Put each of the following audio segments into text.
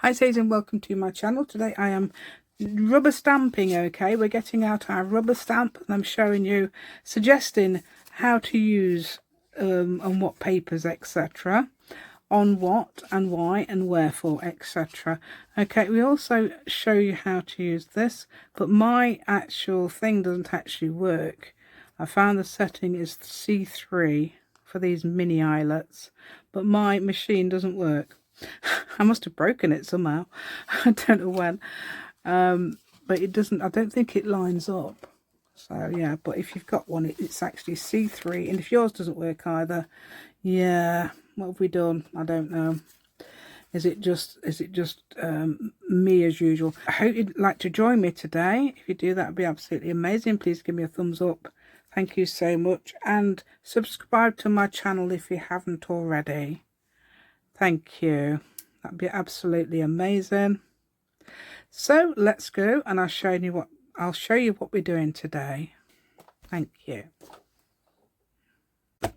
Hi Susan, welcome to my channel. Today I am rubber stamping. Okay, we're getting out our rubber stamp and I'm showing you, suggesting how to use on what papers, etc., on what and why and wherefore, etc. Okay, we also show you how to use this, but my actual thing doesn't actually work. I found the setting is C3 for these mini eyelets, but my machine doesn't work. I must have broken it somehow. I don't know when. But it doesn't, I don't think it lines up. So yeah, but if you've got one, it's actually C3. And if yours doesn't work either, yeah, what have we done? I don't know. Is it just me as usual? I hope you'd like to join me today. If you do, that would be absolutely amazing. Please give me a thumbs up. Thank you so much. And subscribe to my channel if you haven't already. Thank you. That'd be absolutely amazing. So let's go, and I'll show you what we're doing today. Thank you.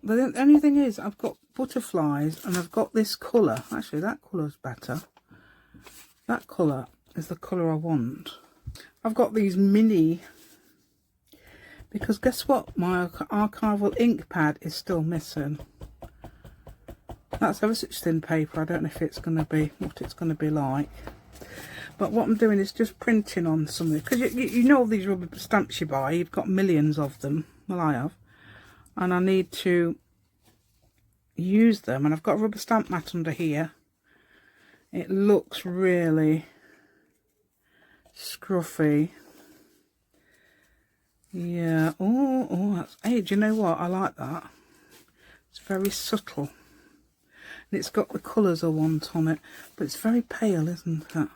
The only thing is, I've got butterflies and I've got this colour. Actually, that colour's better. That colour is the colour I want. I've got these mini, because guess what? My archival ink pad is still missing. That's ever such thin paper. I don't know if it's going to be what it's going to be like. But what I'm doing is just printing on something. Because you know all these rubber stamps you buy, you've got millions of them. Well, I have. And I need to use them. And I've got a rubber stamp mat under here. It looks really scruffy. Yeah. Oh, that's... Hey, do you know what? I like that. It's very subtle. And it's got the colours I want on it, but it's very pale, isn't it?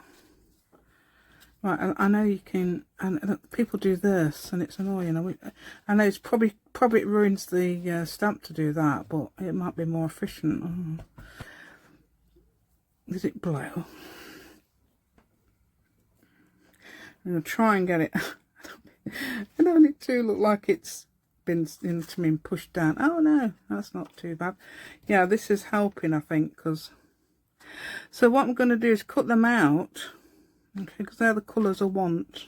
Right, I know you can, and people do this, and it's annoying. I know it's probably it ruins the stamp to do that, but it might be more efficient. Oh. Is it blue? I'm gonna try and get it. I don't want it to look like it's been pushed down. Oh no, that's not too bad. Yeah, this is helping, I think, because so what I'm going to do is cut them out, okay, because they're the colours I want.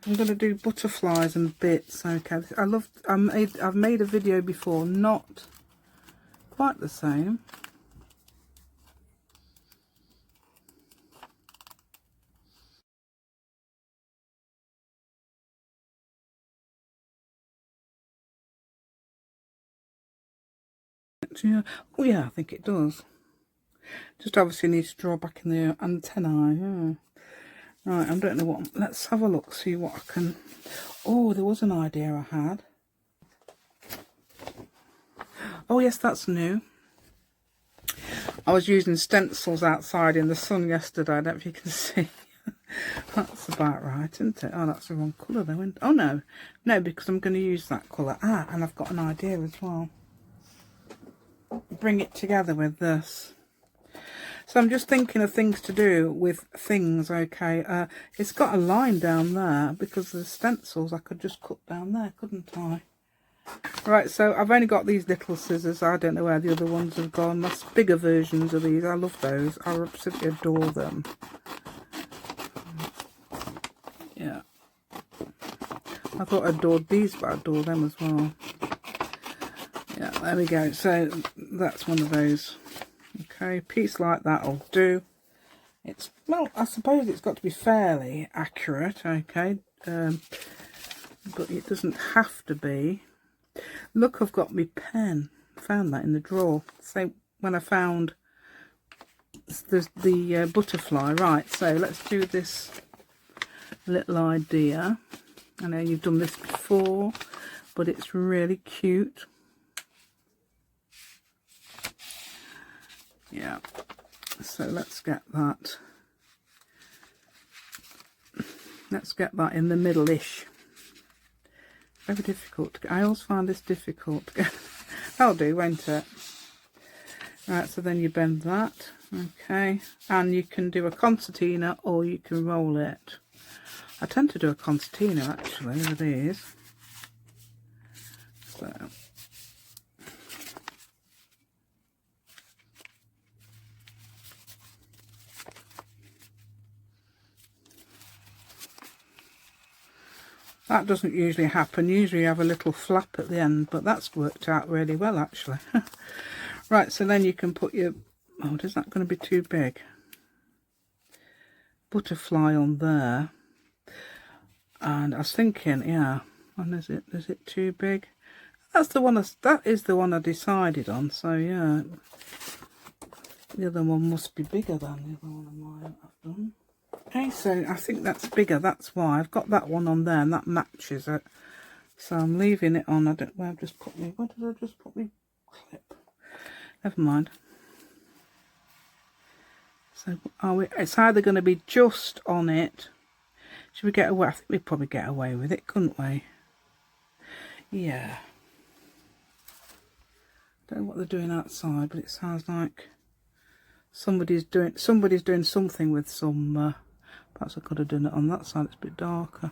I'm going to do butterflies and bits. Okay, I've made a video before, not quite the same. Yeah. Oh yeah, I think it does. Just obviously need to draw back in the antennae. Yeah. Right, I don't know what. Let's have a look, see what I can. Oh, there was an idea I had. Oh yes, that's new. I was using stencils outside in the sun yesterday. I don't know if you can see. That's about right, isn't it? Oh, that's the wrong colour though. Oh no, because I'm going to use that colour. Ah, and I've got an idea as well. Bring it together with this. So I'm just thinking of things to do with things. Okay, it's got a line down there because the stencils I could just cut down there, couldn't I? Right, so I've only got these little scissors. I don't know where the other ones have gone. That's bigger versions of these. I love those. I absolutely adore them. Yeah, I thought I adored these, but I adore them as well. Yeah, there we go. So that's one of those. Okay, a piece like that will do. It's, well, I suppose it's got to be fairly accurate, okay, but it doesn't have to be. Look, I've got my pen. Found that in the drawer. So when I found the butterfly. Right, so let's do this little idea. I know you've done this before, but it's really cute. Yeah, so let's get that. Let's get that in the middle-ish. Very difficult to get. I always find this difficult to get. That'll do, won't it? Right, so then you bend that. Okay, and you can do a concertina or you can roll it. I tend to do a concertina actually with these. So. That doesn't usually happen. Usually you have a little flap at the end, but that's worked out really well actually. Right, so then you can put your, oh, is that going to be too big? Butterfly on there. And I was thinking, yeah, and is it too big? That's the one, that is the one I decided on, so yeah. The other one must be bigger than the other one I might have done. Okay, so I think that's bigger, that's why. I've got that one on there and that matches it. So I'm leaving it on. I don't, where I've just put me, where did I just put me clip? Never mind. So it's either going to be just on it. Should we get away? I think we'd probably get away with it, couldn't we? Yeah. Don't know what they're doing outside, but it sounds like somebody's doing something with some, perhaps I could have done it on that side, it's a bit darker.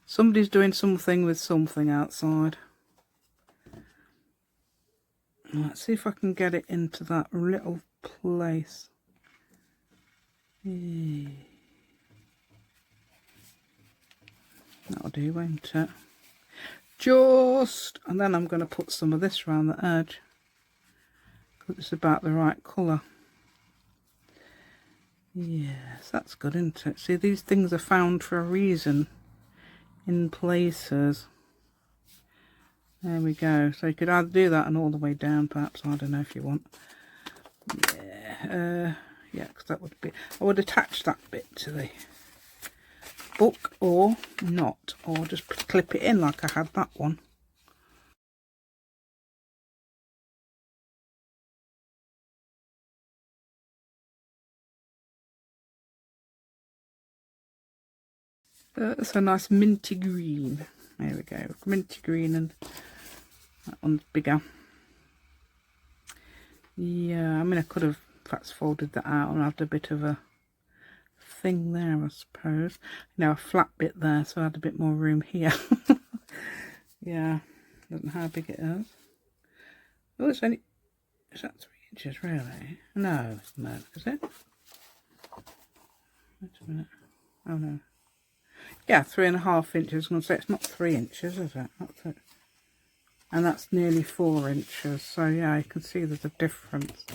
Somebody's doing something with something outside. Let's see if I can get it into that little place. That'll do, won't it? Just, and then I'm going to put some of this around the edge because it's about the right colour. Yes, that's good, isn't it? See, these things are found for a reason in places. There we go. So you could either do that and all the way down, perhaps. I don't know if you want. Yeah, yeah, because that would be. I would attach that bit to the book, or not, or just clip it in like I had that one. It's a nice minty green. There we go, minty green, and that one's bigger. Yeah, I mean I could have perhaps folded that out and had a bit of a thing there, I suppose. You know, a flat bit there, so I had a bit more room here. Yeah, I don't know how big it is. Oh, it's only, is that 3 inches really? No, no, is it? Wait a minute. Oh no. Yeah, 3.5 inches. I was going to say it's not 3 inches, is it? That's it. And that's nearly 4 inches. So yeah, you can see there's a difference.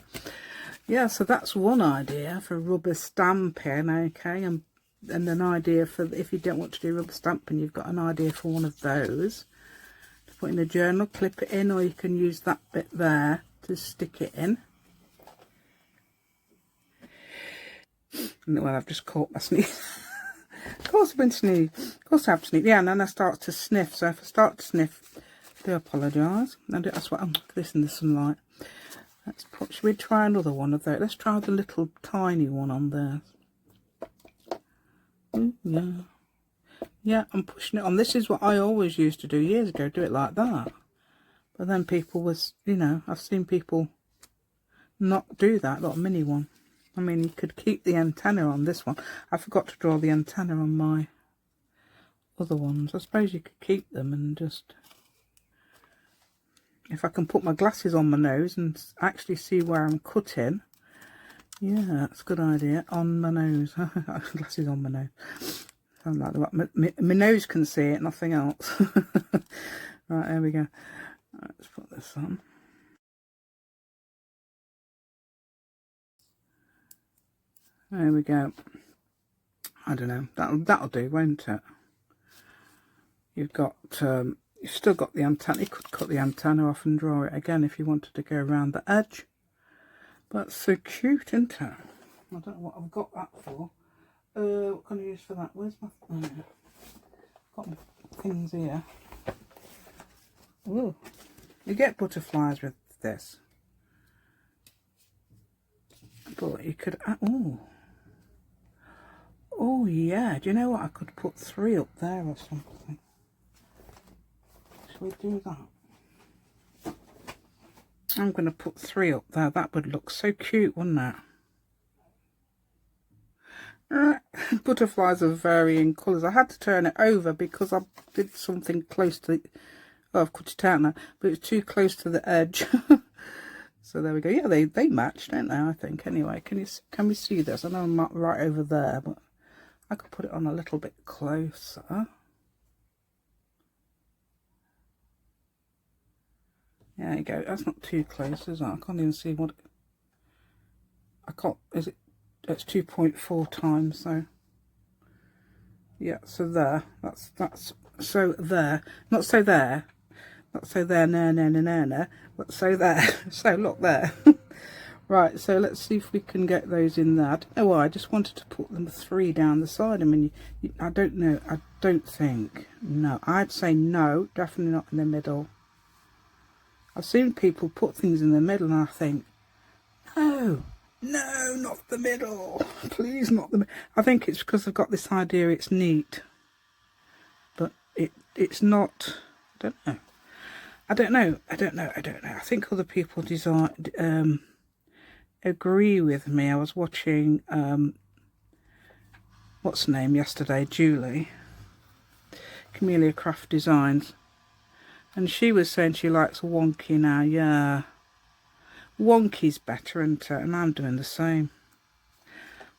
Yeah, so that's one idea for rubber stamping, okay, and an idea for if you don't want to do rubber stamping, you've got an idea for one of those to put in a journal, clip it in, or you can use that bit there to stick it in. Well, I've just caught my sneeze. Of course I've been sneezing. Of course I have sneezed. Yeah, and then I start to sniff. So if I start to sniff, I do apologise. That's what I'm this in the sunlight. Let's put, should we try another one of those? Let's try the little tiny one on there. Yeah. Yeah, I'm pushing it on. This is what I always used to do years ago, do it like that. But then people was, you know, I've seen people not do that, little mini one. I mean, you could keep the antenna on this one. I forgot to draw the antenna on my other ones. I suppose you could keep them and just... If I can put my glasses on my nose and actually see where I'm cutting. Yeah, that's a good idea. On my nose. Glasses on my nose. Sounds like what my nose can see it, nothing else. Right, there we go. Right, let's put this on. There we go. I don't know. That'll do, won't it? You've got you've still got the antenna. You could cut the antenna off and draw it again if you wanted to go around the edge. But it's so cute, isn't it? I don't know what I've got that for. What can I use for that? Where's my... Oh, got my things here. Ooh. You get butterflies with this. But you could... Oh, yeah. Do you know what? I could put 3 up there or something. Shall we do that? I'm going to put 3 up there. That would look so cute, wouldn't it? Butterflies are varying colours. I had to turn it over because I did something close to the... Oh, I've cut it out now. But it's too close to the edge. So there we go. Yeah, they match, don't they, I think. Anyway, can we see this? I know I'm not right over there, but I could put it on a little bit closer. There you go. That's not too close, is it? I can't even see what... I can't... Is it... It's 2.4 times, so... Yeah, so there. That's so there. Not so there. Not so there, no. But so there. So look there. Right, so let's see if we can get those in that. Oh, I just wanted to put them 3 down the side. I mean, I don't know. I don't think. No, I'd say no. Definitely not in the middle. I've seen people put things in the middle and I think, no, not the middle. Please, not the middle. I think it's because I've got this idea it's neat. But it's not. I don't know. I think other people agree with me. I was watching, what's her name yesterday? Julie. Camellia Craft Designs. And she was saying she likes wonky now. Yeah, wonky's better, isn't it? And I'm doing the same.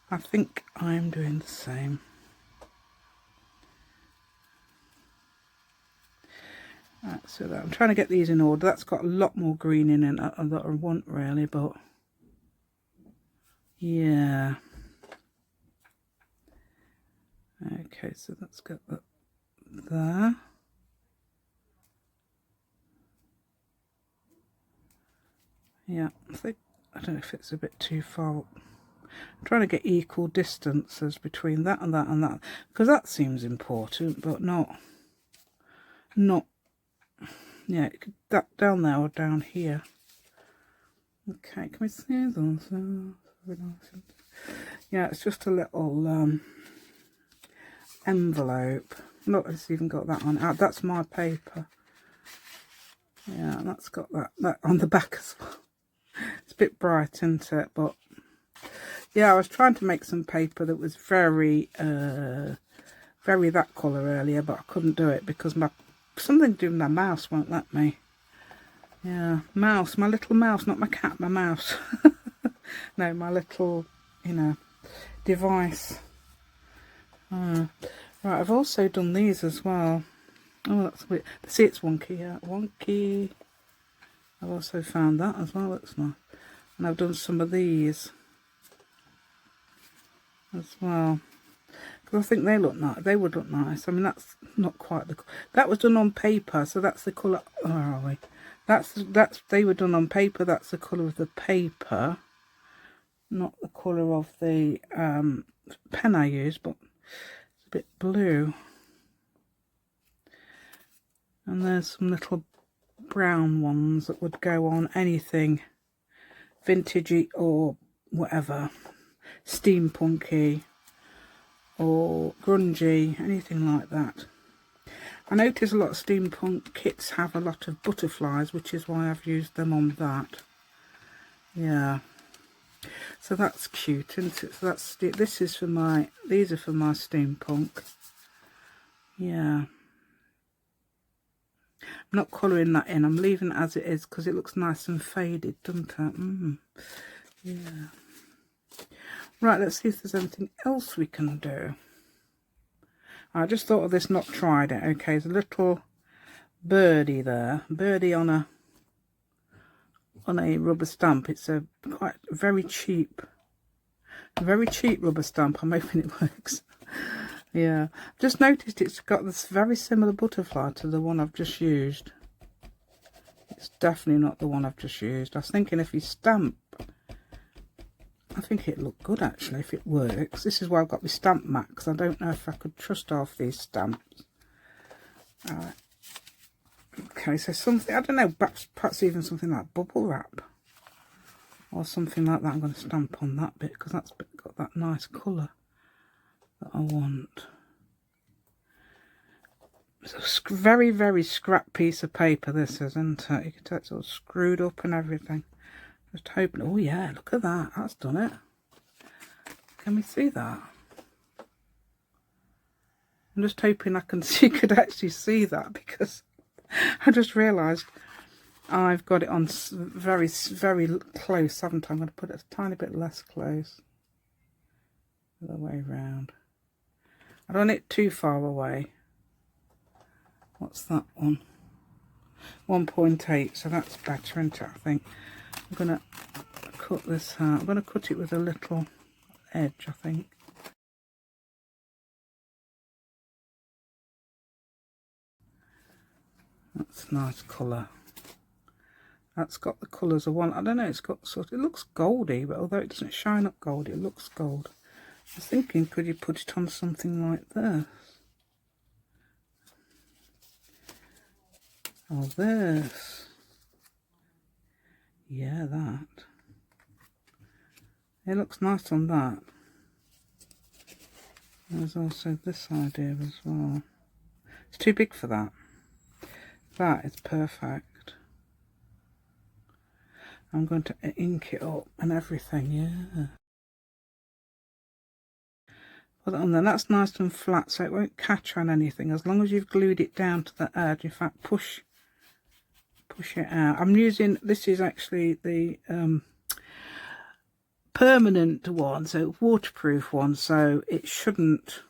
I think I'm doing the same. Right, so that I'm trying to get these in order. That's got a lot more green in it that I want really, but yeah. Okay, so that's got that there. Yeah, I don't know if it's a bit too far up. I'm trying to get equal distances between that and that and that, because that seems important, but not, yeah, that down there or down here. Okay, can we see those? Yeah, it's just a little envelope. Look, it's even got that on. That's my paper. Yeah, and that's got that on the back as well. It's a bit bright, isn't it? But yeah, I was trying to make some paper that was very that colour earlier, but I couldn't do it because something to do with my mouse won't let me. Yeah, mouse, my little mouse, not my cat, my mouse. No, my little, device. Right, I've also done these as well. Oh, that's weird. See, it's wonky, yeah, wonky. I've also found that as well, looks nice. And I've done some of these as well. Because I think they look nice. They would look nice. I mean, that's not quite the... That was done on paper, so that's the colour... Where are we? They were done on paper. That's the colour of the paper. Not the colour of the pen I used, but it's a bit blue. And there's some little brown ones that would go on anything vintagey or whatever, steampunky or grungy, anything like that. I notice a lot of steampunk kits have a lot of butterflies, which is why I've used them on that. Yeah, so that's cute, isn't it? So these are for my steampunk. Yeah, I'm not colouring that in. I'm leaving it as it is because it looks nice and faded, doesn't it? Yeah. Right, let's see if there's anything else we can do. I just thought of this, not tried it. Okay, there's a little birdie there. Birdie on a rubber stamp. It's a very cheap rubber stamp. I'm hoping it works. Yeah, just noticed it's got this very similar butterfly to the one I've just used. It's definitely not the one I've just used. I was thinking if you stamp, I think it'd look good actually if it works. This is why I've got my stamp mat, because I don't know if I could trust half these stamps. Alright. Okay, so something, I don't know, perhaps even something like bubble wrap or something like that. I'm going to stamp on that bit because that's got that nice colour that I want. It's a very scrap piece of paper, this is, isn't it? You can tell it's all screwed up and everything. Just hoping, oh yeah, look at that, that's done it. Can we see that? I'm just hoping you could actually see that, because I just realised I've got it on very close, haven't I? I'm going to put it a tiny bit less close. The other way round. I don't want it too far away. What's that one? 1.8, so that's better, isn't it? I think I'm going to cut this out. I'm going to cut it with a little edge, I think. That's a nice colour. That's got the colours I want. I don't know, it's got sort of, it looks goldy, but although it doesn't shine up gold, it looks gold. I was thinking, could you put it on something like this? Oh, this. Yeah, that. It looks nice on that. There's also this idea as well. It's too big for that. That is perfect. I'm going to ink it up and everything, yeah. Put that on there. That's nice and flat, so it won't catch on anything as long as you've glued it down to the edge. In fact, push it out. I'm using, this is actually the permanent one, so waterproof one, so it shouldn't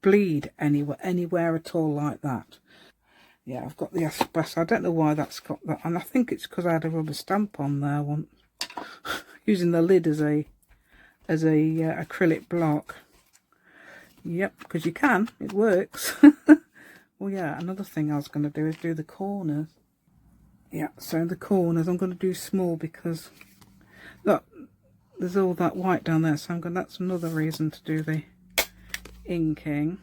bleed anywhere at all like that. Yeah, I've got the espresso. I don't know why that's got that, and I think it's because I had a rubber stamp on there once, using the lid as a acrylic block. Yep, because you can, it works. Well, yeah, another thing I was going to do is do the corners. Yeah, so the corners I'm going to do small because look, there's all that white down there, so that's another reason to do the inking.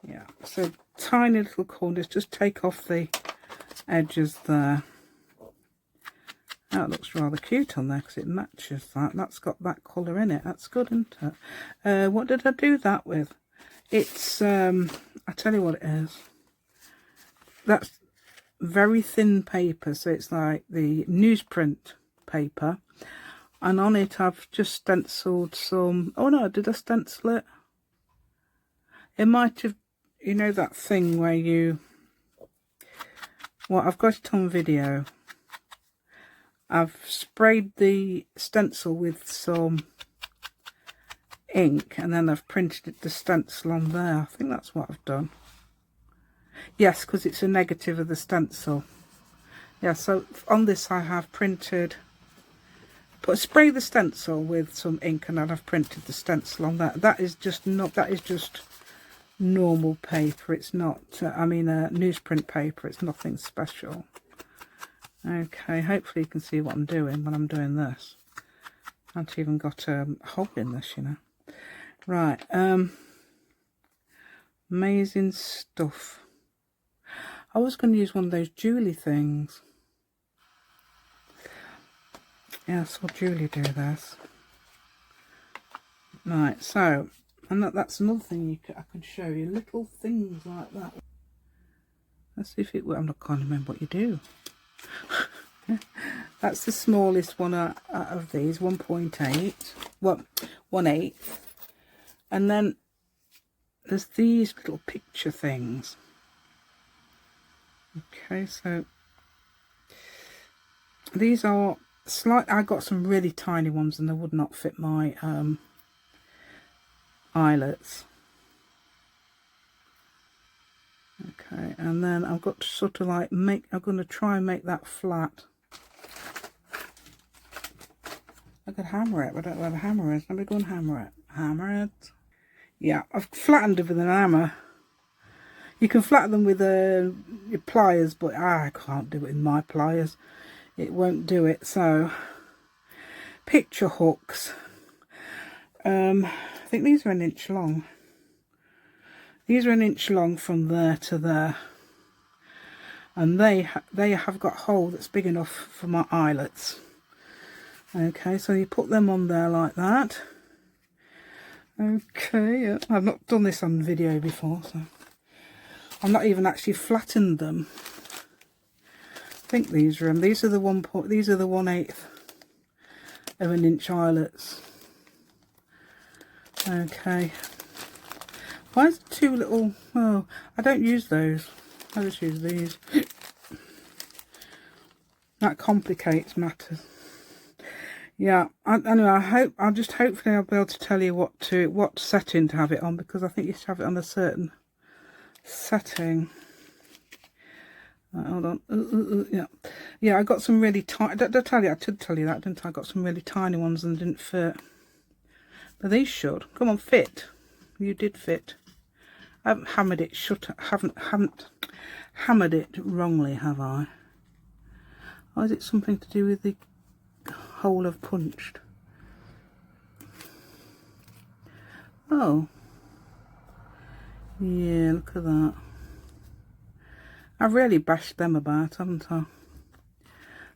Yeah, so tiny little corners, just take off the edges there. That looks rather cute on there because it matches that. That's got that colour in it. That's good, isn't it? What did I do that with? It's, I tell you what it is. That's very thin paper, so it's like the newsprint paper. And on it I've just stenciled some, oh no, did I stencil it? It might have, you know that thing where you, well, I've got it on video. I've sprayed the stencil with some ink and then I've printed the stencil on there. I think that's what I've done. Yes, because it's a negative of the stencil. Yeah, so on this I have printed, spray the stencil with some ink and then I've printed the stencil on that. That is just normal paper. It's not, I mean, newsprint paper. It's nothing special. Okay, hopefully you can see what I'm doing when I'm doing this. I haven't even got a hole in this, you know. Right, amazing stuff. I was going to use one of those Julie things. Yeah, I saw Julie do this. Right, so, and that's another thing I can show you. Little things like that. Let's see if it works. I can't remember what you do. That's the smallest one out of these, 1.8. Well, 1/8. And then there's these little picture things. Okay, so these are slight. I got some really tiny ones and they would not fit my eyelets. Okay, and then I've got to sort of like I'm going to try and make that flat. I could hammer it, but I don't know where the hammer is. Let me go and hammer it. Hammer it. Yeah, I've flattened it with an hammer. You can flatten them with your pliers, but I can't do it with my pliers. It won't do it. So, picture hooks. I think these are 1 inch long. These are 1 inch long from there to there. And they have got a hole that's big enough for my eyelets. Okay, so you put them on there like that. Okay, I've not done this on video before, so I've not even actually flattened them. I think these are them. These are the 1/8 of 1 inch eyelets. Okay. Why is it two little? Oh, I don't use those. I just use these. That complicates matters. Yeah, anyway, hopefully I'll be able to tell you what setting to have it on, because I think you should have it on a certain setting. Hold on. Yeah, I got some really tiny. I did tell you that, didn't I? I got some really tiny ones and didn't fit. But these should. Come on, fit. You did fit. I haven't hammered it haven't hammered it wrongly, have I? Or is it something to do with the hole I've punched? Oh. Yeah, look at that. I've really bashed them about, haven't I?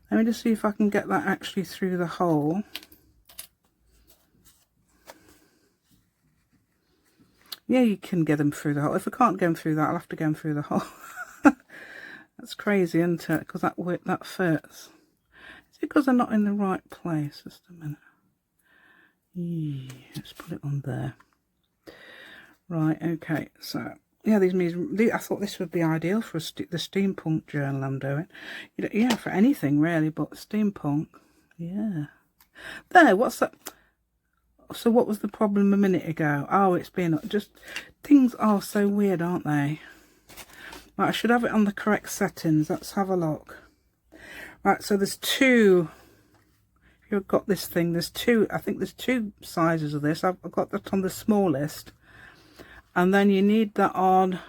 Let me just see if I can get that actually through the hole. Yeah, you can get them through the hole. If I can't get them through that, I'll have to get them through the hole. That's crazy, isn't it? Because that fits. Is it because they're not in the right place? Just a minute. Yeah, let's put it on there. Right, okay. So, yeah, I thought this would be ideal for the steampunk journal I'm doing. Yeah, for anything really, but steampunk. Yeah. There, what's that? So what was the problem a minute ago? Oh, it's been just... Things are so weird, aren't they? Right, I should have it on the correct settings. Let's have a look. Right, so there's two... If you've got this thing, there's two... I think there's two sizes of this. I've got that on the smallest. And then you need that on... I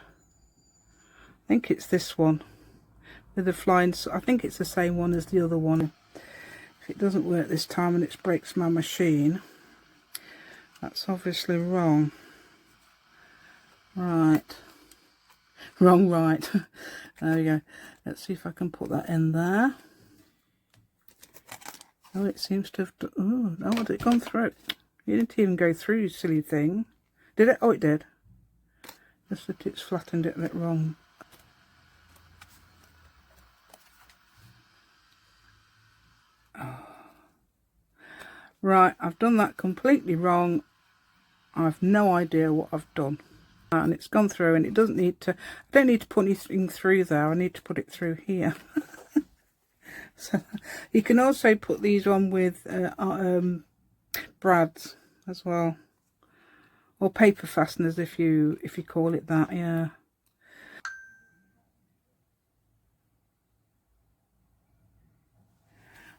think it's this one. With the flying... I think it's the same one as the other one. If it doesn't work this time and it breaks my machine... That's obviously wrong. Right. Wrong, right. There we go. Let's see if I can put that in there. Oh, it seems to have... Oh, no, had it gone through? You didn't even go through, you silly thing. Did it? Oh, it did. Just that it's flattened it a bit wrong. Oh. Right, I've done that completely wrong. I've no idea what I've done. And it's gone through, and it doesn't need to... I don't need to put anything through there. I need to put it through here. So you can also put these on with brads as well, or paper fasteners if you call it that. Yeah.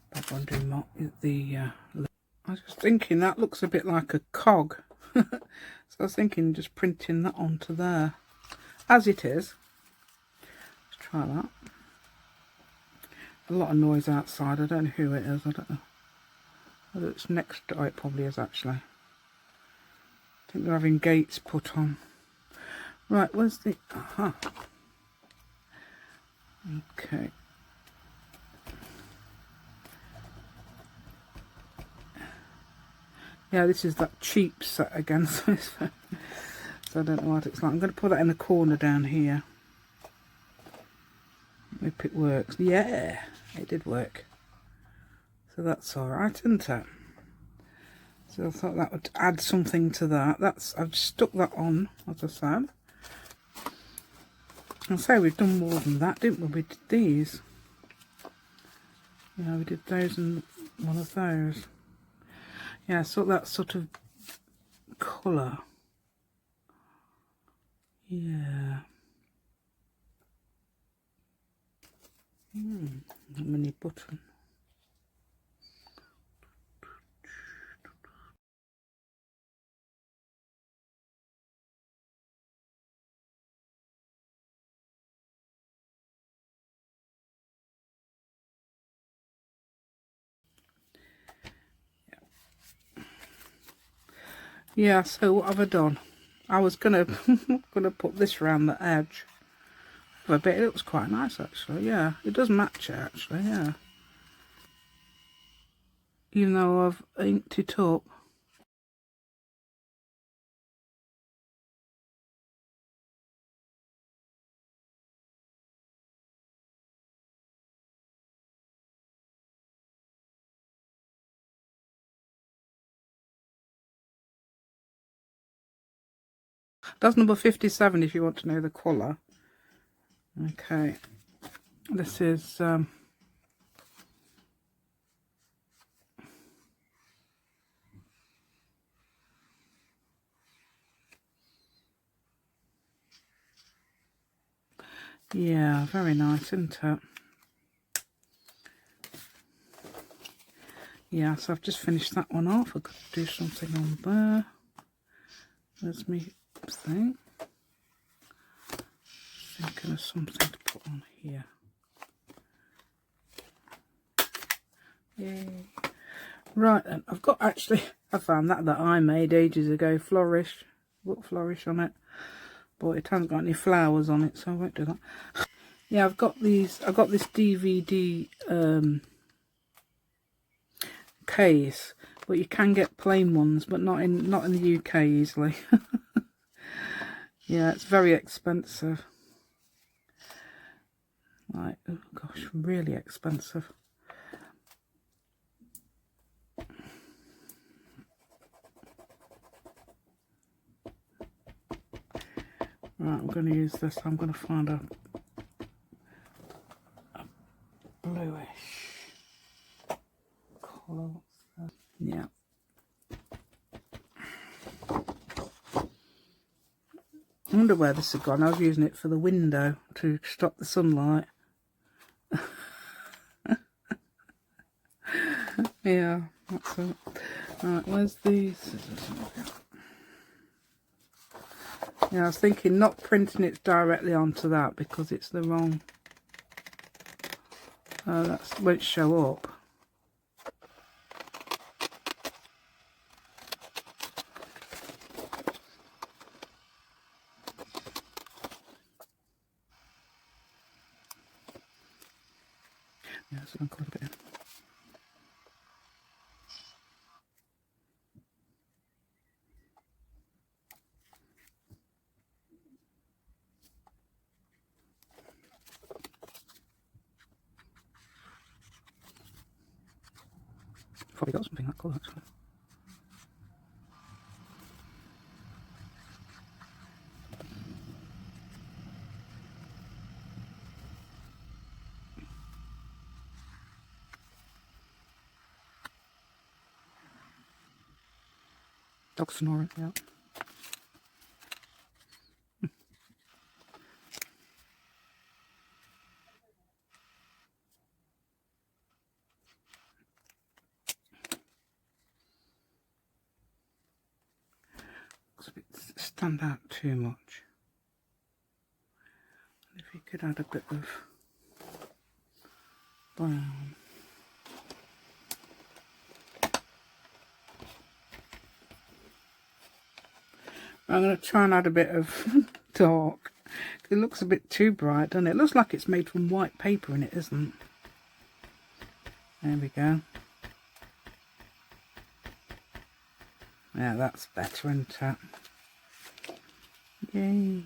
But I'm doing the. I was just thinking that looks a bit like a cog, so I was thinking just printing that onto there, as it is. Let's try that. A lot of noise outside. I don't know who it is. I don't know whether it's next door. It probably is actually. I think they're having gates put on. Right, where's the... Aha. Okay. Yeah, this is that cheap set again. So I don't know what it's like. I'm going to put that in the corner down here. Hope it works. Yeah, it did work. So that's alright, isn't it? So I thought that would add something to that. I've stuck that on, as I said. I'll say we've done more than that, didn't we? We did these. Yeah, we did those and one of those. Yeah, so that sort of colour. Yeah. Not many button. Yeah, so what have I done? I was gonna put this around the edge. I bet it looks quite nice actually. Yeah, it does match it actually. Yeah, even though I've inked it up. That's number 57 if you want to know the colour. Okay, this is Yeah, very nice, isn't it? Yeah, so I've just finished that one off. I could do something on there. There's me thing. Thinking of something to put on here. Yay. Right then, I've got actually, I found that I made ages ago, Flourish. Put Flourish on it. But it hasn't got any flowers on it, so I won't do that. Yeah, I've got these, I got this DVD case, but you can get plain ones, but not in the UK easily. Yeah, it's very expensive. Like, oh gosh, really expensive. Right, I'm going to use this. I'm going to find a bluish colour. Yeah. I wonder where this has gone. I was using it for the window to stop the sunlight. Yeah, that's it. Right, where's these? Yeah, I was thinking not printing it directly onto that because it's the wrong. That won't show up. Yeah, so I'll clip it in. Probably got something that colour actually. Dog snoring, yeah. Looks a bit stand out too much. If you could add a bit of brown. I'm going to try and add a bit of dark. It looks a bit too bright, doesn't it? It looks like it's made from white paper and it isn't. There we go. Yeah, that's better, isn't it? Yay.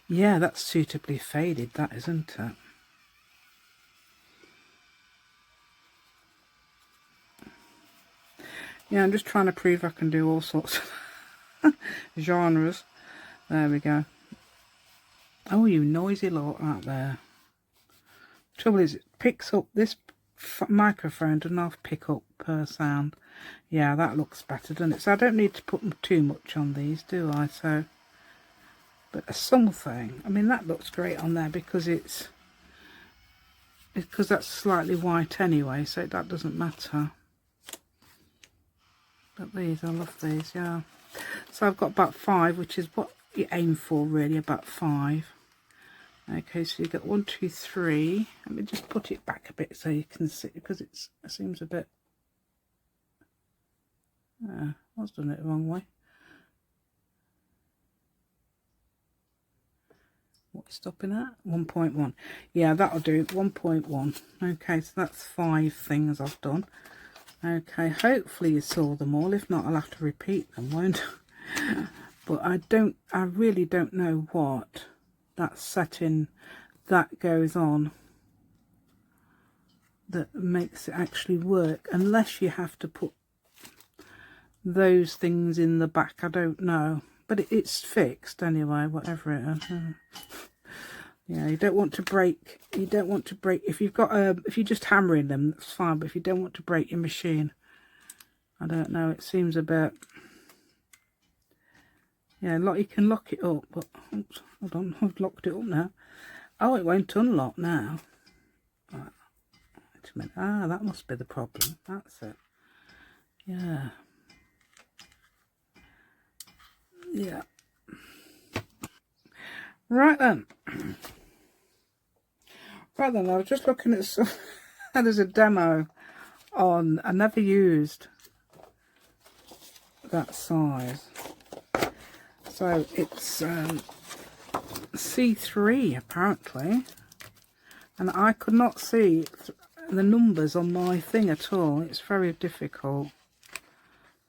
Yeah, that's suitably faded, that isn't it? Yeah, I'm just trying to prove I can do all sorts of genres. There we go. Oh, you noisy lot out there. Trouble is, it picks up, this microphone doesn't have pick up per sound. Yeah, that looks better, doesn't it? So I don't need to put too much on these, do I? So, but something, I mean, that looks great on there because it's because that's slightly white anyway, so that doesn't matter. But these, I love these, yeah. So I've got about 5, which is what you aim for really, about 5. Okay, so you got 1, 2, 3. Let me just put it back a bit so you can see, because it seems a bit. I was doing it the wrong way. What are you stopping at? 1.1. Yeah, that'll do. 1.1. Okay, so that's 5 things I've done. Okay, hopefully you saw them all. If not, I'll have to repeat them, won't I? But I really don't know what that setting that goes on that makes it actually work, unless you have to put those things in the back. I don't know, but it's fixed anyway, whatever it is. Yeah, you don't want to break, if you've got if you're just hammering them, that's fine, but if you don't want to break your machine, I don't know, it seems a bit, Yeah, you can lock it up, but oops, hold on, I've locked it up now. Oh, it won't unlock now. Right, wait a minute. Ah, that must be the problem. That's it. Yeah. Yeah. Right then. Right then, I was just looking at some, there's a demo on, I never used that size. So it's C3 apparently, and I could not see the numbers on my thing at all. It's very difficult.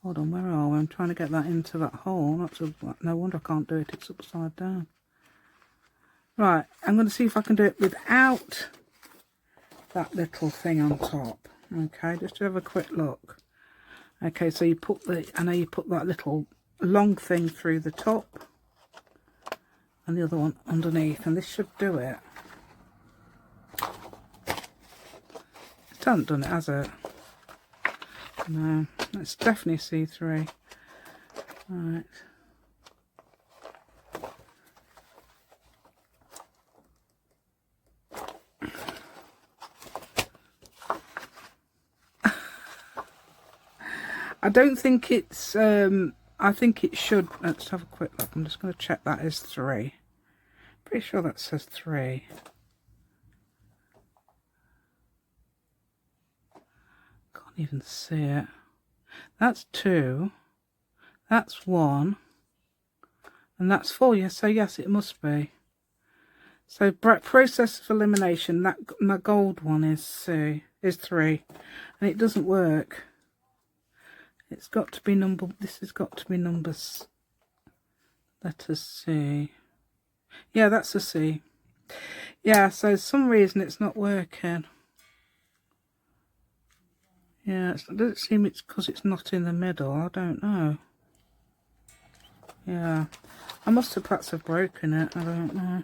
Hold on, where are we? I'm trying to get that into that hole. No wonder I can't do it, it's upside down. Right, I'm going to see if I can do it without that little thing on top. Okay, just to have a quick look. Okay, so you put I know you put that little long thing through the top and the other one underneath, and this should do it. It hasn't done it, has it? No, it's definitely C3. Right. I don't think it's, I think it should, let's have a quick look. I'm just going to check that is 3. Pretty sure that says 3. Can't even see it. That's 2. That's 1. And that's 4. Yes, so yes, it must be. So process of elimination, that my gold one is 3. And it doesn't work. It's got to be this has got to be numbers. Letters C. Yeah, that's a C. Yeah, so some reason it's not working. Yeah, it doesn't seem it's because it's not in the middle. I don't know. Yeah, I must have perhaps have broken it. I don't know.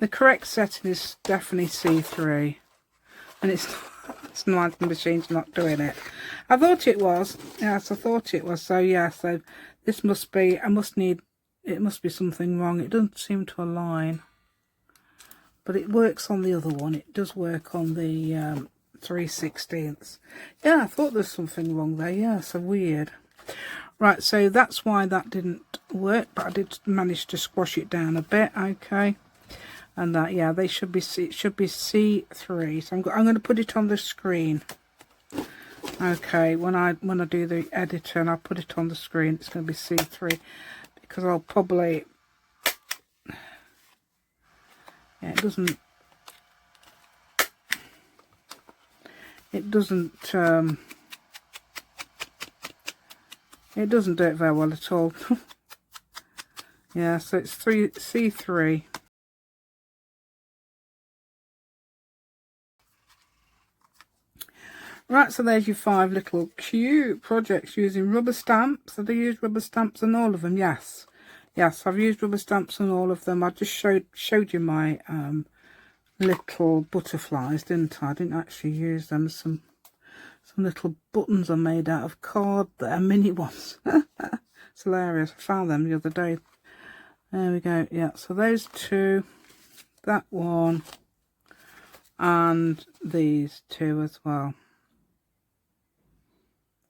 The correct setting is definitely C3, and it's not, the machine's not doing it. I thought it was. Yes, I thought it was. So yeah, so this must be. It must be something wrong. It doesn't seem to align, but it works on the other one. It does work on the 3/16. Yeah, I thought there's something wrong there. Yeah, so weird. Right, so that's why that didn't work, but I did manage to squash it down a bit. Okay. And that, yeah, they should be it should be C3. So I'm going to put it on the screen. Okay, when I do the editor and I put it on the screen, it's going to be C3, because I'll probably, yeah, it doesn't do it very well at all. Yeah, so it's C3. Right, so there's your 5 little cute projects using rubber stamps. Have I used rubber stamps on all of them? Yes. Yes, I've used rubber stamps on all of them. I just showed you my little butterflies, didn't I? I didn't actually use them. Some little buttons are made out of card. They're mini ones. It's hilarious. I found them the other day. There we go. Yeah, so those 2, that one, and these 2 as well.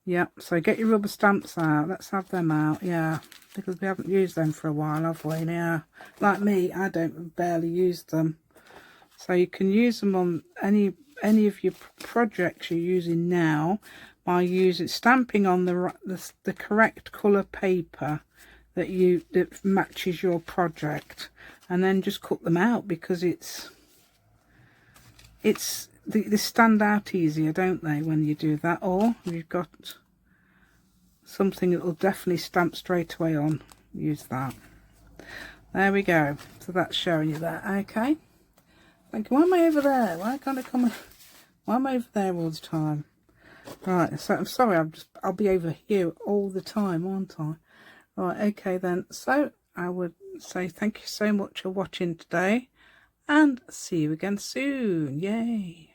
Yeah, so get your rubber stamps out. Let's have them out, yeah, because we haven't used them for a while, have we? Yeah, like me, I don't barely use them. So you can use them on any of your projects you're using now by stamping on the correct colour paper that matches your project, and then just cut them out, because they stand out easier, don't they, when you do that? Or if you've got something that will definitely stamp straight away on, use that. There we go. So that's showing you that. Okay. Thank you. Why am I over there? Why can't I come? Why am I over there all the time? Right. So I'm sorry. I'll be over here all the time, aren't I? Right. Okay then. So I would say thank you so much for watching today, and see you again soon. Yay.